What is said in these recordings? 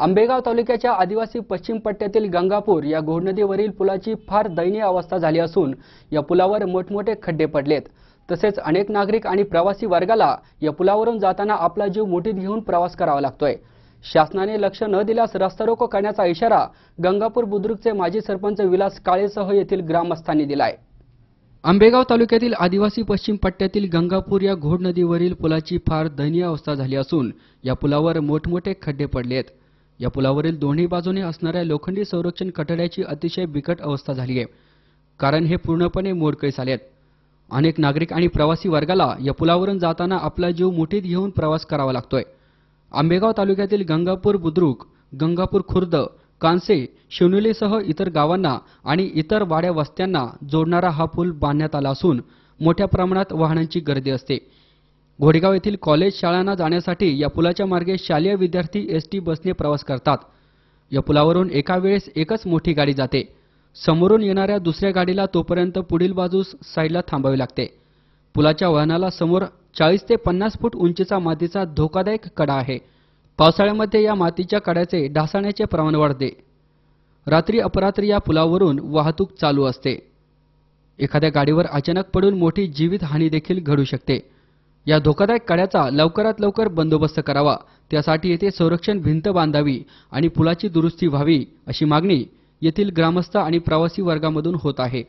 आंबेगाव तालुक्याच्या आदिवासी पश्चिम पट्ट्यातील गंगापूर या घोडनदीवरील पुलाची फार दयनीय अवस्था झाली असून या पुलावर मोठमोठे खड्डे पडलेत। तसेच अनेक नागरिक आणि प्रवासी वर्गाला या पुलावरून जाताना आपला जीव मुठीत घेऊन प्रवास करावा लागतोय। शासनाने लक्ष न दिल्यास रस्ता रोको करण्याचा इशारा गंगापूर बुद्रुकचे माजी सरपंच विलास काळेसह येथील ग्रामस्थांनी दिलाय। आंबेगाव तालुक्यातील आदिवासी पश्चिम पट्ट्यातील गंगापूर या घोडनदीवरील पुलाची फार दयनीय अवस्था झाली असून या पुलावर मोठमोठे खड्डे पडलेत। या पुलावरील दोन्ही बाजूने असणाऱ्या लोखंडी संरक्षण कठड्याची अतिशय बिकट अवस्था झाली आहे, कारण हे पूर्णपणे मोडकळीस आलेत। अनेक नागरिक आणि प्रवासी वर्गाला या पुलावरून जाताना आपला जीव मुठीत घेऊन प्रवास करावा लागतोय। आंबेगाव तालुक्यातील गंगापूर बुद्रुक, गंगापूर खुर्द, कांसे, शिवनेलीसह इतर गावांना आणि इतर वाड्या वस्त्यांना जोडणारा हा पूल बांधण्यात आला असून मोठ्या प्रमाणात वाहनांची गर्दी असते। घोडेगाव येथील कॉलेज शाळांना जाण्यासाठी या पुलाच्या मार्गे शालेय विद्यार्थी एसटी बसने प्रवास करतात। या पुलावरून एका वेळेस एकच मोठी गाडी जाते। समोरून येणाऱ्या दुसऱ्या गाडीला तोपर्यंत पुढील बाजूस साईडला थांबावे लागते। पुलाच्या वळणाला समोर 40 ते 50 फूट उंचीचा मातीचा धोकादायक कडा आहे। पावसाळ्यामध्ये या मातीच्या कड्याचे ढासळण्याचे प्रमाण वाढते। रात्री अपरात्री या पुलावरून वाहतूक चालू असते। एखाद्या गाडीवर अचानक पडून मोठी जीवित हानी देखील घडू शकते। या धोकादायक कड्याचा लवकरात लवकर बंदोबस्त करावा, त्यासाठी येथे संरक्षण भिंत बांधावी आणि पुलाची दुरुस्ती व्हावी अशी मागणी येथील ग्रामस्थ आणि प्रवासी वर्गामधून होत आहे।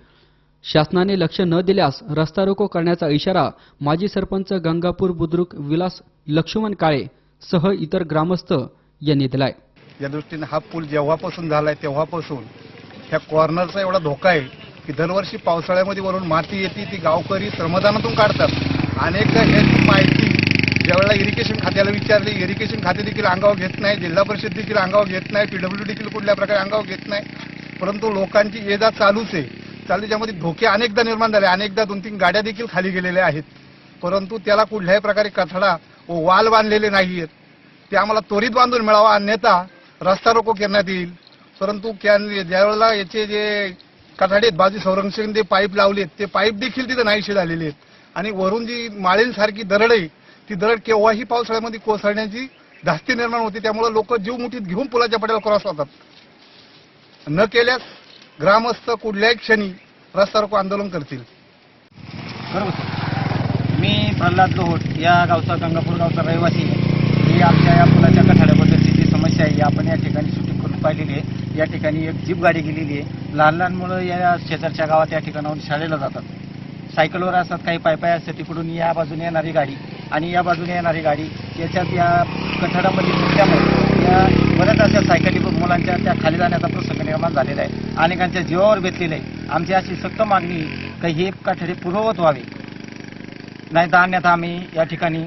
शासनाने लक्ष न दिल्यास रस्ता रोको करण्याचा इशारा माजी सरपंच गंगापूर बुद्रुक विलास लक्ष्मण काळे सह इतर ग्रामस्थ यांनी दिलाय। या दृष्टीने हा पूल जेव्हापासून झालाय तेव्हापासून ह्या कॉर्नरचा एवढा धोका आहे की दरवर्षी पावसाळ्यामध्ये वरून माती येते, ती गावकरी श्रमदानातून काढतात। अनेकदा ह्याची माहिती ज्यावेळेला इरिगेशन खात्याला विचारली, इरिगेशन खाते देखील अंगावर घेत नाही, जिल्हा परिषद देखील अंगावर घेत नाही, PWD देखील कुठल्या प्रकारे अंगावर घेत नाही। परंतु लोकांची ये जा चालूच आहे, ज्यामध्ये धोके अनेकदा निर्माण झाले, अनेकदा 2-3 गाड्या देखील खाली गेलेल्या आहेत। परंतु त्याला कुठल्याही प्रकारे कठडा व वाल बांधलेले नाहीयेत। ते आम्हाला त्वरित बांधून मिळावा, अन्यथा रस्ता रोको करण्यात येईल। परंतु ज्यावेळेला याचे जे कठाडे बाजू संरक्षण जे पाईप लावलेत, ते पाईप देखील तिथे नाहीसे झालेले आहेत आणि वरून जी माळींसारखी दरड आहे, ती दरड केव्हाही पावसाळ्यामध्ये कोसळण्याची धास्ती निर्माण होते। त्यामुळे लोक जीव मुठीत घेऊन पुलाच्या पड्यावर क्रॉस होतात। न केल्यास ग्रामस्थ कुठल्याही क्षणी रस्ता रोको आंदोलन करतील। बरोबर। मी प्रल्हाद लोहोट या गावचा, गंगापूर गावचा रहिवासी आहे। ही आमच्या या पुलाच्या कठाड्याबद्दलची जी समस्या आहे आपण या ठिकाणी शूटिंग करून पाहिलेली आहे। या ठिकाणी एक जीप गाडी गेलेली आहे। लहान लहान मुलं या शेजारच्या गावात या ठिकाणाहून शाळेला जातात, सायकलवर असतात, काही पायपाय असतात। तिकडून या बाजूने येणारी गाडी आणि या बाजूने येणारी गाडी याच्यात या कठड्यामध्ये घुसल्यामुळे या बऱ्याच अशा सायकली मुलांच्या त्या खाली जाण्याचा प्रसंग निर्माण झालेला आहे। अनेकांच्या जीवावर बेतलेलं आहे। आमची अशी सक्त मागणी की हे कठडे पूर्ववत व्हावे, नाही तर अन्यथा आम्ही या ठिकाणी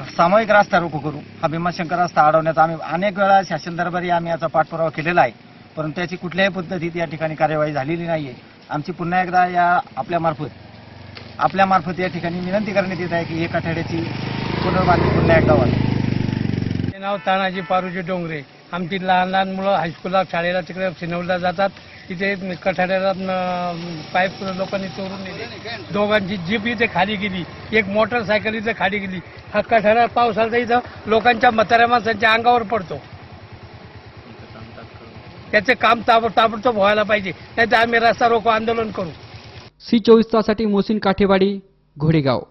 सामूहिक रस्ता रोको करू। हा भीमाशंकर रस्ता अडवण्याचा आम्ही अनेक वेळा शासन दरबारी आम्ही याचा पाठपुरावा केलेला आहे, परंतु त्याची कुठल्याही पद्धतीत या ठिकाणी कार्यवाही झालेली नाहीये। आमची पुन्हा एकदा या आपल्यामार्फत या ठिकाणी विनंती करण्यात येत आहे की हे कठड्याची पुनर्बांधणी पुन्हा एकदा व्हावी। हे नाव तानाजी पारुजी डोंगरे। आमची लहान लहान मुलं हायस्कूलला शाळेला तिकडे सिनवलीला जातात। तिथे कठड्याला पाईप लोकांनी चोरून नेले। दोघांची जीप इथे खाली गेली, एक मोटरसायकल इथे खाली गेली। हा कठडा पावसाळ्यात इथं लोकांच्या म्हाताऱ्या माणसांच्या अंगावर पडतो। त्याचे काम ताबडतोब व्हायला पाहिजे, नाही तर आम्ही रस्ता रोको आंदोलन करू। C24 तासाठी मोहसिन काठेवाडी, घोडेगाव।